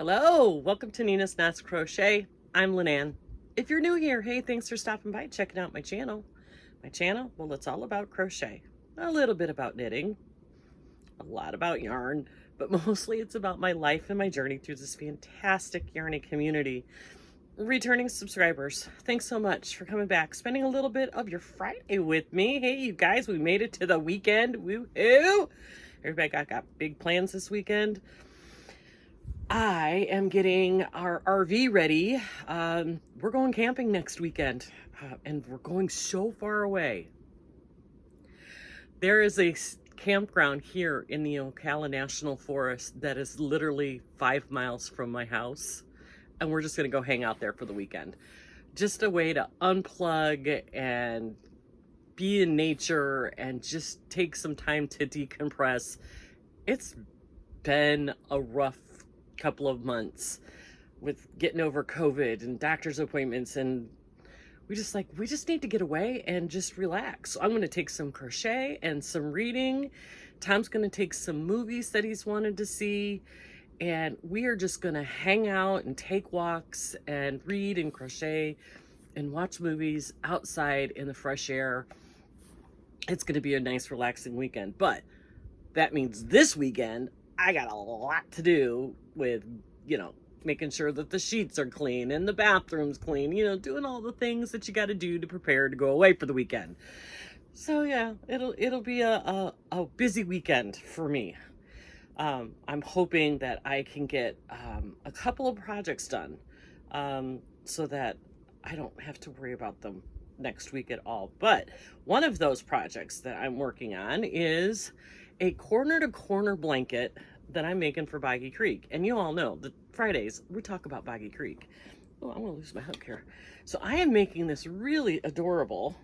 Hello, welcome to Nina's Knots Crochet. I'm Lynanne. If you're new here, hey, thanks for stopping by, checking out my channel. Well, it's all about crochet, a little bit about knitting, a lot about yarn, but mostly it's about my life and my journey through this fantastic yarny community. Returning subscribers, thanks so much for coming back, spending a little bit of your Friday with me. Hey, you guys, we made it to the weekend. Woohoo! Everybody got big plans this weekend. I am getting our RV ready. We're going camping next weekend, and we're going so far away. There is a campground here in the Ocala National Forest that is literally 5 miles from my house, and we're just going to go hang out there for the weekend. Just a way to unplug and be in nature and just take some time to decompress. It's been a rough couple of months with getting over COVID and doctor's appointments, and we just need to get away and just relax. So I'm going to take some crochet and some reading. Tom's going to take some movies that he's wanted to see, and we are just going to hang out and take walks and read and crochet and watch movies outside in the fresh air. It's going to be a nice relaxing weekend, but that means this weekend I got a lot to do with, making sure that the sheets are clean and the bathroom's clean, doing all the things that you got to do to prepare to go away for the weekend. So yeah, it'll be a busy weekend for me. I'm hoping that I can get a couple of projects done so that I don't have to worry about them next week at all. But one of those projects that I'm working on is a corner-to-corner blanket that I'm making for Boggy Creek. And you all know that Fridays we talk about Boggy Creek. Oh, I'm gonna lose my hook here. So I am making this really adorable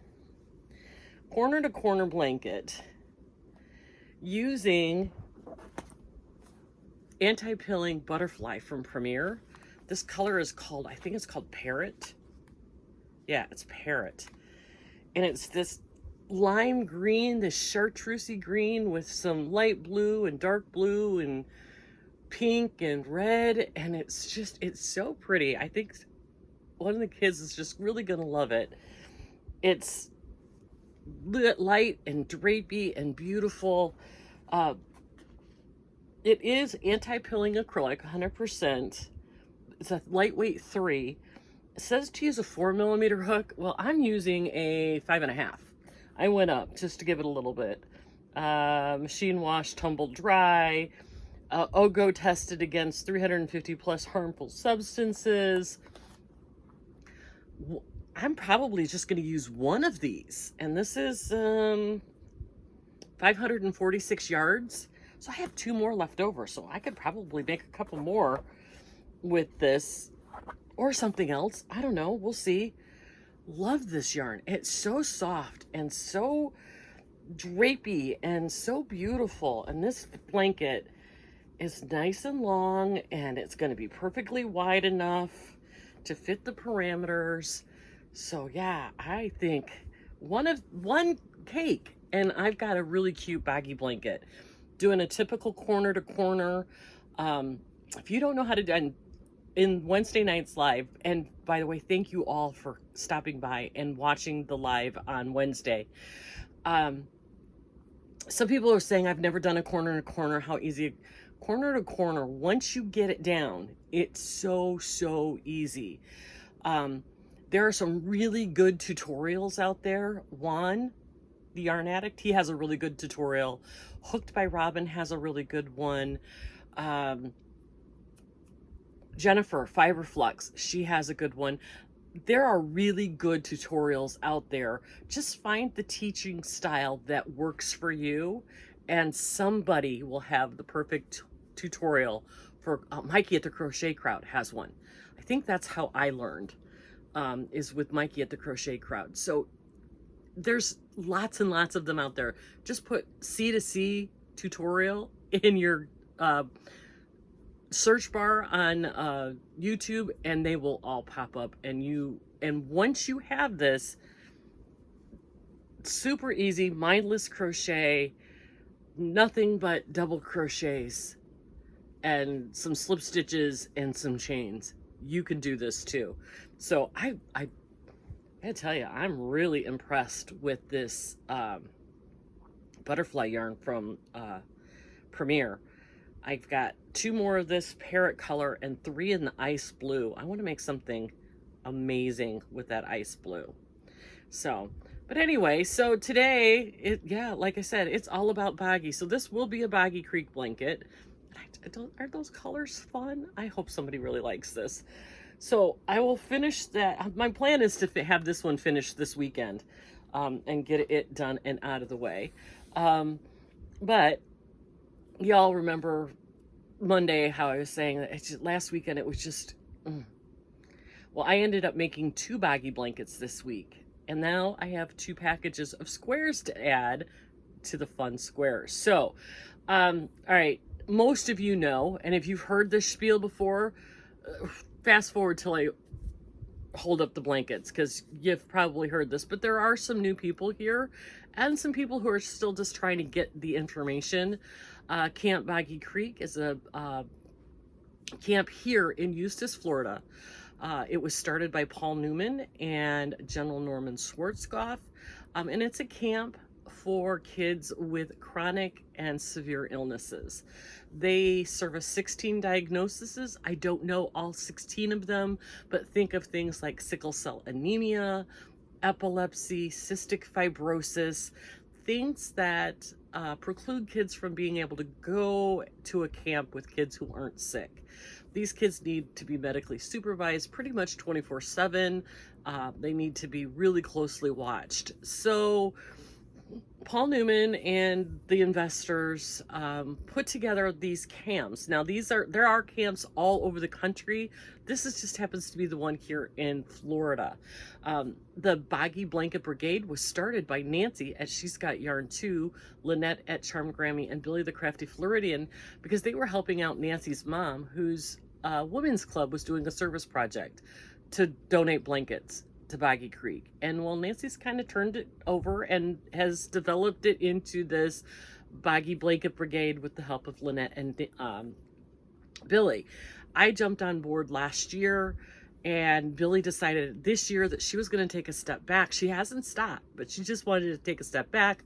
corner-to-corner blanket using anti-pilling butterfly from Premier. This color is called, I think it's called Parrot. Yeah, it's Parrot. And it's this lime green, this chartreusey green with some light blue and dark blue and pink and red, and it's so pretty. I think one of the kids is just really gonna love it. It's light and drapey and beautiful. It is anti-pilling acrylic, 100%. It's a lightweight 3. It says to use a 4mm hook. Well, I'm using a 5.5. I went up just to give it a little bit. Machine wash, tumble dry. OGO tested against 350 plus harmful substances. I'm probably just going to use one of these. And this is 546 yards. So I have 2 more left over. So I could probably make a couple more with this or something else. I don't know. We'll see. Love this yarn. It's so soft and so drapey and so beautiful. And this blanket is nice and long, and it's going to be perfectly wide enough to fit the parameters. So yeah, I think one cake, and I've got a really cute baggy blanket. Doing a typical corner to corner. If you don't know how to do in Wednesday nights live, and by the way, thank you all for stopping by and watching the live on Wednesday. Some people are saying I've never done a corner to corner. How easy? Corner to corner, once you get it down, it's so easy. There are some really good tutorials out there. Juan the Yarn Addict, he has a really good tutorial. Hooked by Robin has a really good one. Jennifer Fiberflux, she has a good one. There are really good tutorials out there. Just find the teaching style that works for you, and somebody will have the perfect tutorial for Mikey at the Crochet Crowd has one. I think that's how I learned, is with Mikey at the Crochet Crowd. So there's lots and lots of them out there. Just put C2C tutorial in your search bar on YouTube, and they will all pop up. And once you have this, super easy, mindless crochet, nothing but double crochets, and some slip stitches and some chains, you can do this too. So I gotta tell you, I'm really impressed with this butterfly yarn from Premier. I've got 2 more of this parrot color and 3 in the ice blue. I want to make something amazing with that ice blue. So, but anyway, so today, yeah, like I said, it's all about BOGGY. So this will be a BOGGY Creek blanket. Aren't those colors fun? I hope somebody really likes this. So I will finish that. My plan is to have this one finished this weekend and get it done and out of the way. But y'all remember Monday how I was saying that last weekend it was just, well, I ended up making 2 BOGGY blankets this week. And now I have 2 packages of squares to add to the fun squares. So, all right, most of you know, and if you've heard this spiel before, fast forward till I hold up the blankets, because you've probably heard this, but there are some new people here and some people who are still just trying to get the information. Camp BOGGY Creek is a camp here in Eustis, Florida. It was started by Paul Newman and General Norman Schwarzkopf, and it's a camp for kids with chronic and severe illnesses. They service 16 diagnoses. I don't know all 16 of them, but think of things like sickle cell anemia, epilepsy, cystic fibrosis, things that preclude kids from being able to go to a camp with kids who aren't sick. These kids need to be medically supervised pretty much 24/7. They need to be really closely watched. So Paul Newman and the investors put together these camps. Now there are camps all over the country. This just happens to be the one here in Florida. The BOGGY Blanket Brigade was started by Nancy at She's Got Yarn Too, Lynette at Charm Grammy, and Billy the Crafty Floridian, because they were helping out Nancy's mom, whose women's club was doing a service project to donate blankets to BOGGY Creek. And well, Nancy's kind of turned it over and has developed it into this BOGGY Blanket Brigade with the help of Lynette and Billy. I jumped on board last year, and Billy decided this year that she was going to take a step back. She hasn't stopped, but she just wanted to take a step back.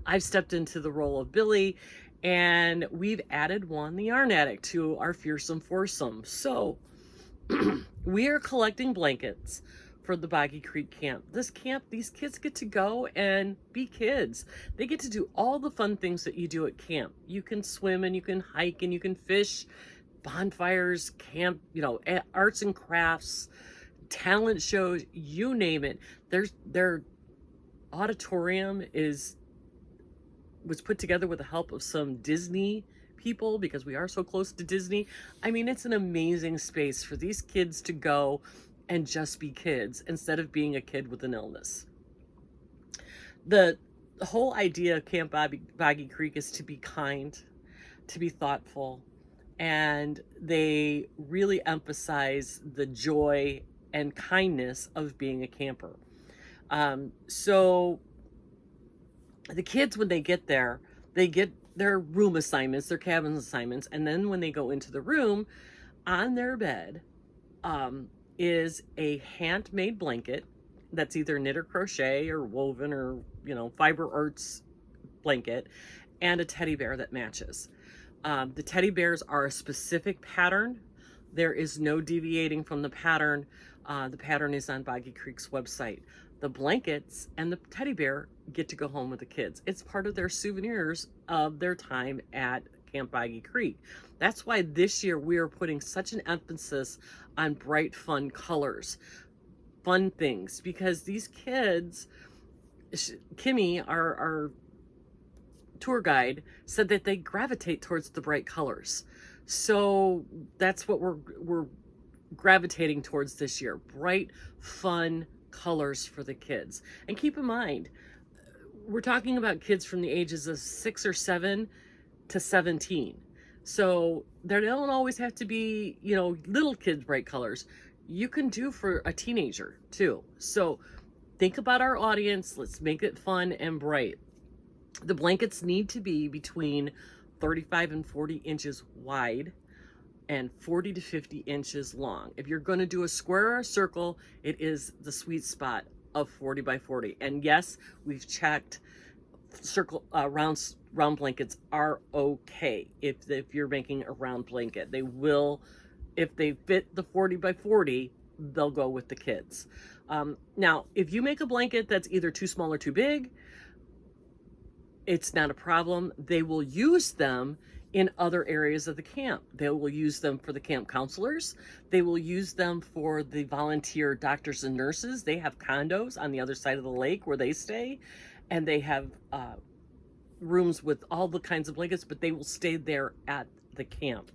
I've stepped into the role of Billy, and we've added Juan the Yarn Addict to our fearsome foursome. So we are collecting blankets for the BOGGY Creek camp. This camp, these kids get to go and be kids. They get to do all the fun things that you do at camp. You can swim and you can hike and you can fish, bonfires, camp, arts and crafts, talent shows, you name it. Their auditorium was put together with the help of some Disney people, because we are so close to Disney. I mean, it's an amazing space for these kids to go and just be kids instead of being a kid with an illness. The whole idea of Camp BOGGY Creek is to be kind, to be thoughtful, and they really emphasize the joy and kindness of being a camper. So the kids, when they get there, they get their room assignments, their cabin assignments, and then when they go into the room, on their bed is a handmade blanket that's either knit or crochet or woven or fiber arts blanket, and a teddy bear that matches. The teddy bears are a specific pattern. There is no deviating from the pattern. The pattern is on BOGGY Creek's website. The blankets and the teddy bear get to go home with the kids. It's part of their souvenirs of their time at Camp BOGGY Creek. That's why this year we are putting such an emphasis on bright, fun colors, fun things, because these kids, Kimmy, our tour guide, said that they gravitate towards the bright colors. So that's what we're gravitating towards this year. Bright, fun colors for the kids. And keep in mind, we're talking about kids from the ages of 6 or 7 to 17. So they don't always have to be, little kids bright colors. You can do for a teenager too. So think about our audience. Let's make it fun and bright. The blankets need to be between 35 and 40 inches wide and 40 to 50 inches long. If you're going to do a square or a circle, it is the sweet spot of 40 by 40. And yes, we've checked, circle round blankets are okay. If you're making a round blanket, they will, if they fit the 40 by 40, they'll go with the kids. Now, if you make a blanket that's either too small or too big, it's not a problem. They will use them in other areas of the camp. They will use them for the camp counselors. They will use them for the volunteer doctors and nurses. They have condos on the other side of the lake where they stay, and they have rooms with all the kinds of blankets, but they will stay there at the camp.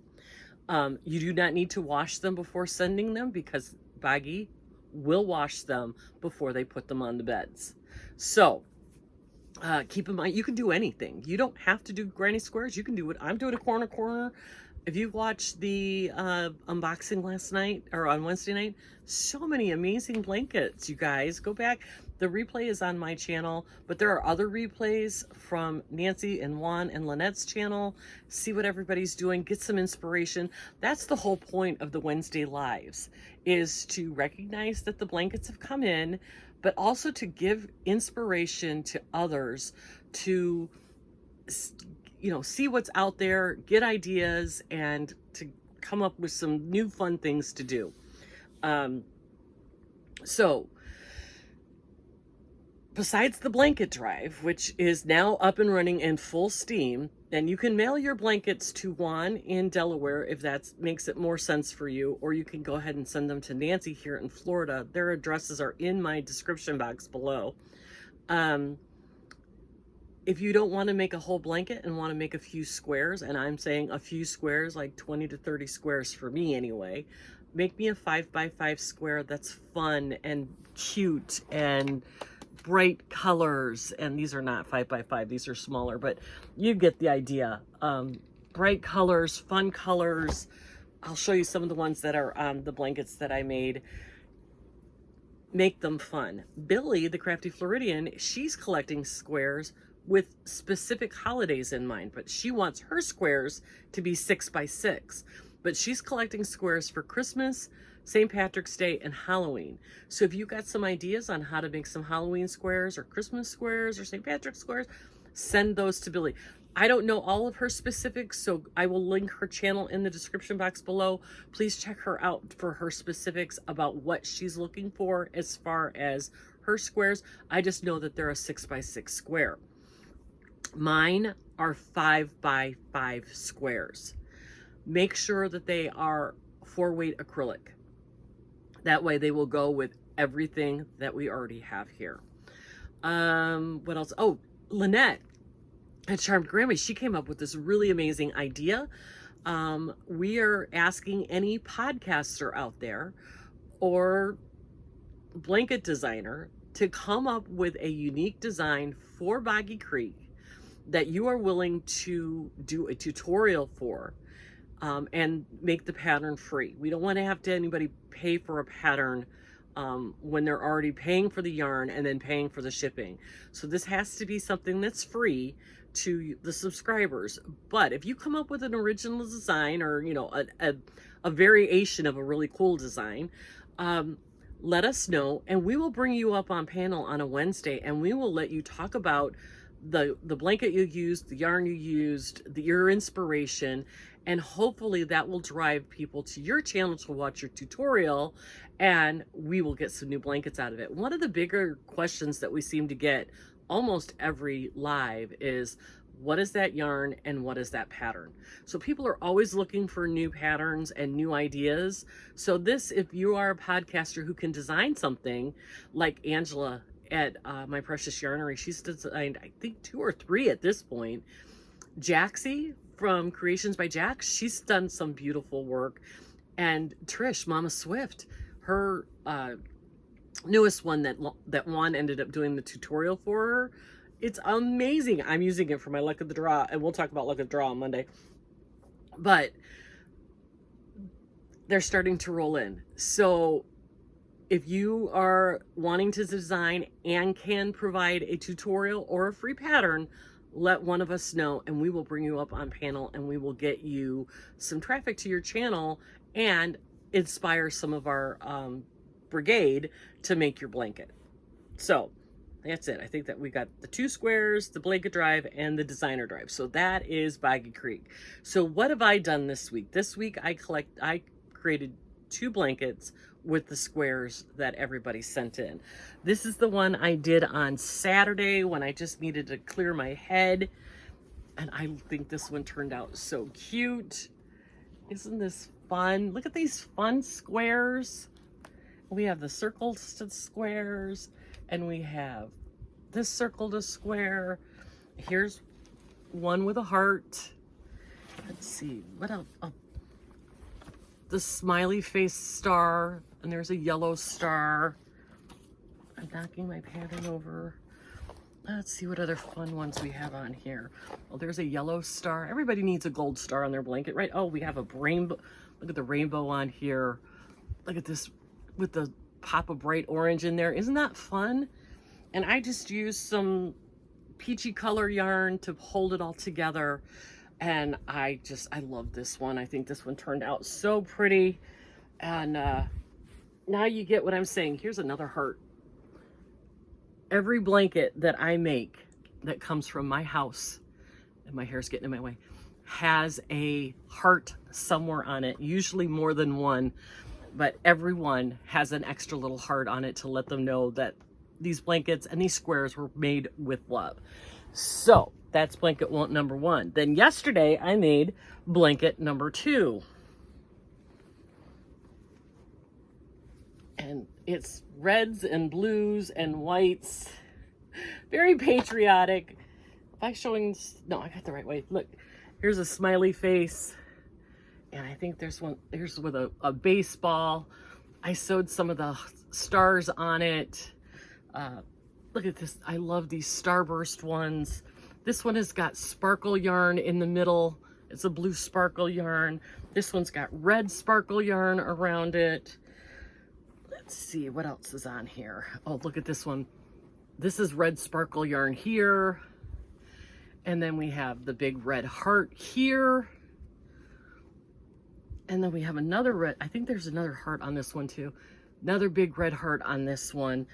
You do not need to wash them before sending them, because BOGGY will wash them before they put them on the beds. So keep in mind, you can do anything. You don't have to do granny squares. You can do what I'm doing, a corner. If you watched the unboxing last night or on Wednesday night, so many amazing blankets, you guys. Go back. The replay is on my channel, but there are other replays from Nancy and Juan and Lynette's channel. See what everybody's doing. Get some inspiration. That's the whole point of the Wednesday lives, is to recognize that the blankets have come in, but also to give inspiration to others to, you know, see what's out there, get ideas, and to come up with some new fun things to do. So besides the blanket drive, which is now up and running in full steam, and you can mail your blankets to Juan in Delaware if that makes it more sense for you, or you can go ahead and send them to Nancy here in Florida. Their addresses are in my description box below. If you don't want to make a whole blanket and want to make a few squares, and I'm saying a few squares, like 20 to 30 squares for me anyway, make me a 5 by 5 square that's fun and cute and bright colors. And these are not 5 by 5, these are smaller, but you get the idea. Bright colors, fun colors. I'll show you some of the ones that are on the blankets that I made. Make them fun. Billy, the Crafty Floridian, she's collecting squares with specific holidays in mind, but she wants her squares to be 6 by 6. But she's collecting squares for Christmas, St. Patrick's Day, and Halloween. So if you got some ideas on how to make some Halloween squares or Christmas squares or St. Patrick's squares, send those to Billy. I don't know all of her specifics, so I will link her channel in the description box below. Please check her out for her specifics about what she's looking for as far as her squares. I just know that they're a 6 by 6 square. Mine are 5 by 5 squares. Make sure that they are 4-weight acrylic. That way they will go with everything that we already have here. What else? Oh, Lynette at Charmed Grandma, she came up with this really amazing idea. We are asking any podcaster out there or blanket designer to come up with a unique design for Boggy Creek that you are willing to do a tutorial for. And make the pattern free. We don't want to have anybody pay for a pattern when they're already paying for the yarn and then paying for the shipping. So this has to be something that's free to the subscribers. But if you come up with an original design, or you know, a variation of a really cool design, let us know, and we will bring you up on panel on a Wednesday, and we will let you talk about the blanket you used, the yarn you used, your inspiration, and hopefully that will drive people to your channel to watch your tutorial, and we will get some new blankets out of it. One of the bigger questions that we seem to get almost every live is, what is that yarn and what is that pattern? So people are always looking for new patterns and new ideas. So this, if you are a podcaster who can design something like Angela at My Precious Yarnery, she's designed, I think, 2 or 3 at this point. Jaxie from Creations by Jax, she's done some beautiful work. And Trish, Mama Swift, her newest one that Juan ended up doing the tutorial for her, it's amazing. I'm using it for my luck of the draw, and we'll talk about luck of the draw on Monday. But they're starting to roll in. So if you are wanting to design and can provide a tutorial or a free pattern, let one of us know, and we will bring you up on panel, and we will get you some traffic to your channel and inspire some of our brigade to make your blanket. So that's it. I think that we got the 2 squares, the blanket drive, and the designer drive. So that is Boggy Creek. So what have I done this week? This week I created 2 blankets with the squares that everybody sent in. This is the one I did on Saturday when I just needed to clear my head. And I think this one turned out so cute. Isn't this fun? Look at these fun squares. We have the circle to squares, and we have this circle to square. Here's one with a heart. Let's see, what else? Oh, the smiley face star, and there's a yellow star. I'm knocking my pattern over. Let's see what other fun ones we have on here. Oh, there's a yellow star. Everybody needs a gold star on their blanket, right? Oh, we have a rainbow. Look at the rainbow on here. Look at this with the pop of bright orange in there. Isn't that fun? And I just used some peachy color yarn to hold it all together. And I love this one. I think this one turned out so pretty. And now you get what I'm saying. Here's another heart. Every blanket that I make that comes from my house, and my hair's getting in my way, has a heart somewhere on it, usually more than one, but every one has an extra little heart on it to let them know that these blankets and these squares were made with love. So that's blanket number 1. Then yesterday I made blanket number 2. And it's reds and blues and whites. Very patriotic. If I'm showing, no, I got the right way. Look, here's a smiley face. And I think there's with a baseball. I sewed some of the stars on it. Look at this. I love these starburst ones. This one has got sparkle yarn in the middle. It's a blue sparkle yarn. This one's got red sparkle yarn around it. Let's see what else is on here. Oh, look at this one. This is red sparkle yarn here. And then we have the big red heart here. And then we have another red, I think there's another heart on this one too. Another big red heart on this one.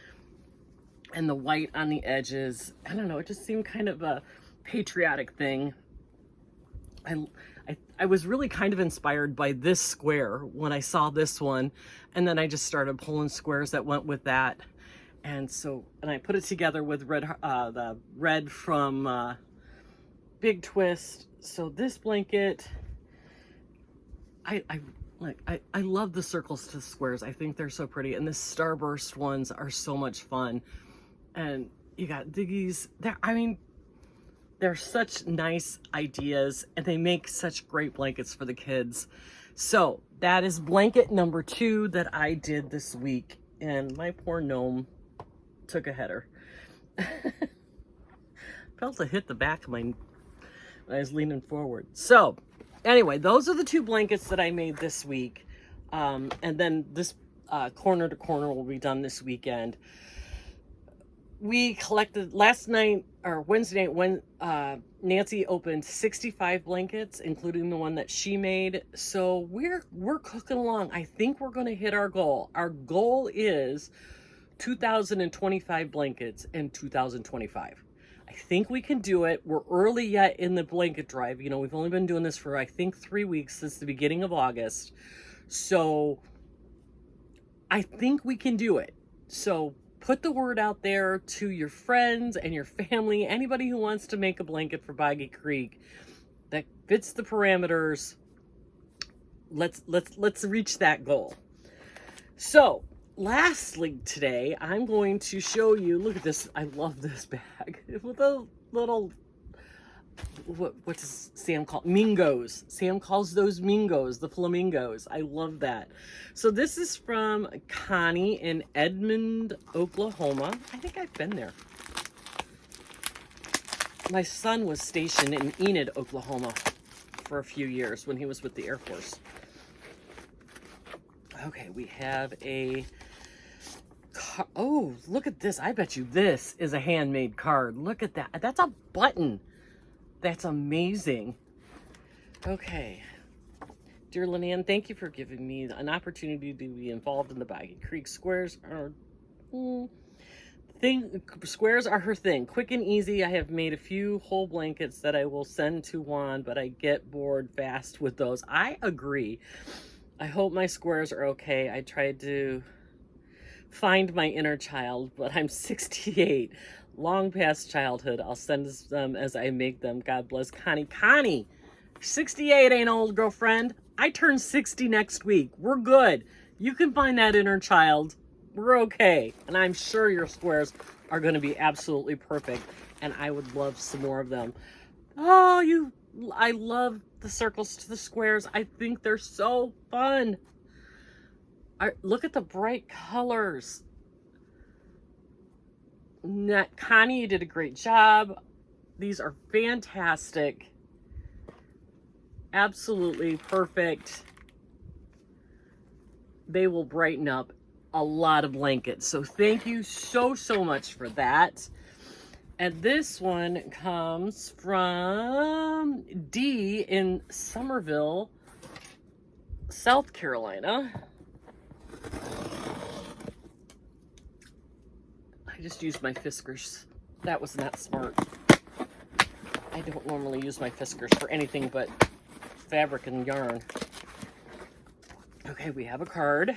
And the white on the edges. I don't know, it just seemed kind of a patriotic thing. I was really kind of inspired by this square when I saw this one, and then I just started pulling squares that went with that. And I put it together with the red from Big Twist. So this blanket, I love the circles to squares. I think they're so pretty, and the starburst ones are so much fun. And you got these, they're such nice ideas, and they make such great blankets for the kids. So that is blanket number 2 that I did this week. And my poor gnome took a header. Felt a hit the back of my, when I was leaning forward. So anyway, those are the 2 blankets that I made this week. And then this corner to corner will be done this weekend. We collected last night, or Wednesday night, when Nancy opened 65 blankets, including the one that she made. So we're cooking along. I think we're going to hit our goal. Our goal is 2,025 blankets in 2025. I think we can do it. We're early yet in the blanket drive. You know, we've only been doing this for, I think, 3 weeks since the beginning of August. So I think we can do it. So put the word out there to your friends and your family, anybody who wants to make a blanket for Boggy Creek that fits the parameters. Let's reach that goal. So lastly today, I'm going to show you, look at this. I love this bag with a little, what does Sam call mingos? Sam calls those mingos, the flamingos. I love that. So this is from Connie in Edmond, Oklahoma. I think I've been there. My son was stationed in Enid, Oklahoma for a few years when he was with the Air Force. Okay, we have a, oh, look at this. I bet you this is a handmade card. Look at that. That's a button. That's amazing. Okay. Dear Lynanne, thank you for giving me an opportunity to be involved in the Boggy Creek. Squares are squares are her thing. Quick and easy. I have made a few whole blankets that I will send to Juan, but I get bored fast with those. I agree. I hope my squares are okay. I tried to find my inner child, but I'm 68. Long past childhood. I'll send them as I make them. God bless Connie. Connie, 68 ain't old, girlfriend. I turn 60 next week. We're good. You can find that inner child. We're okay. And I'm sure your squares are going to be absolutely perfect. And I would love some more of them. Oh, I love the circles to the squares. I think they're so fun. Look at the bright colors. Connie, you did a great job. These are fantastic. Absolutely perfect. They will brighten up a lot of blankets. So thank you so much for that. And this one comes from D in Somerville, South Carolina. I just used my fiskars. That was not smart. I don't normally use my fiskars for anything but fabric and yarn. Okay, we have a card.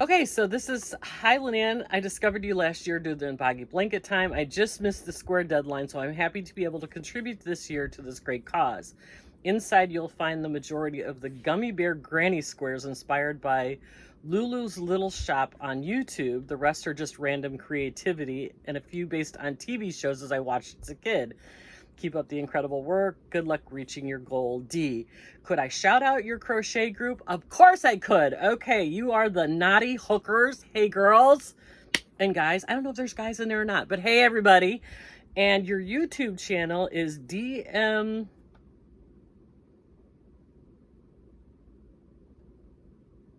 Okay, so this is, hi Lynanne, I discovered you last year due to the Boggy Blanket Time. I just missed the square deadline, so I'm happy to be able to contribute this year to this great cause. Inside, you'll find the majority of the Gummy Bear Granny Squares inspired by Lulu's Little Shop on YouTube. The rest are just random creativity and a few based on TV shows as I watched as a kid. Keep up the incredible work. Good luck reaching your goal, D. Could I shout out your crochet group? Of course I could. Okay, you are the Naughty Hookers. Hey, girls and guys. I don't know if there's guys in there or not, but hey, everybody. And your YouTube channel is DM...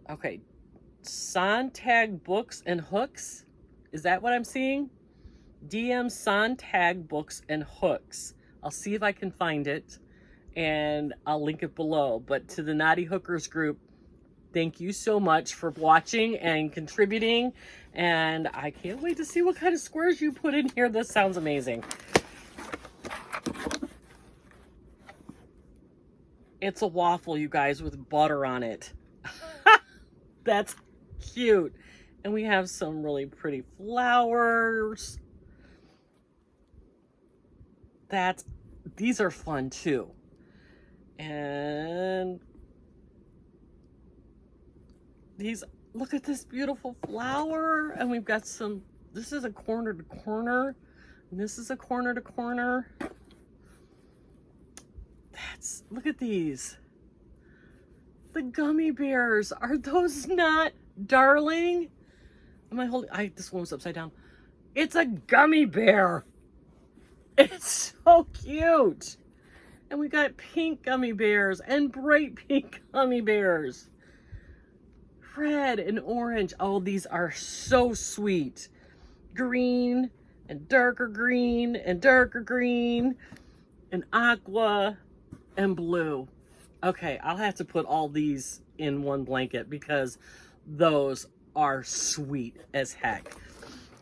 Okay, Sontag Books and Hooks. Is that what I'm seeing? DM Sontag Books and Hooks. I'll see if I can find it and I'll link it below. But to the Naughty Hookers group, thank you so much for watching and contributing. And I can't wait to see what kind of squares you put in here. This sounds amazing. It's a waffle, you guys, with butter on it. That's cute. And we have some really pretty flowers. These are fun too. And these, look at this beautiful flower. And we've got some, this is a corner to corner. And this is a corner to corner. Look at these. The gummy bears. Are those not darling? Am I holding, this one was upside down. It's a gummy bear. It's so cute. And we got pink gummy bears and bright pink gummy bears. Red and orange. Oh, these are so sweet. Green and darker green and darker green and aqua and blue. Okay, I'll have to put all these in one blanket because those are sweet as heck.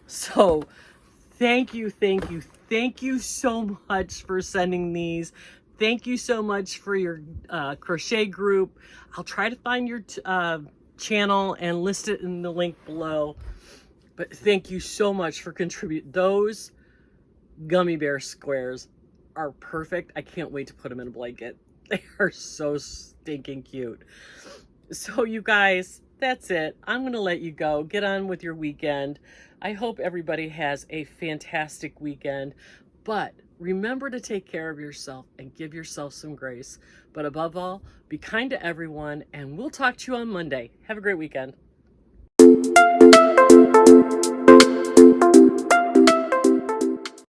So thank you so much for sending these. Thank you so much for your crochet group. I'll try to find your channel and list it in the link below. But thank you so much for contributing. Those gummy bear squares are perfect. I can't wait to put them in a blanket. They are so stinking cute. So you guys, that's it. I'm going to let you go. Get on with your weekend. I hope everybody has a fantastic weekend. But remember to take care of yourself and give yourself some grace. But above all, be kind to everyone, and we'll talk to you on Monday. Have a great weekend.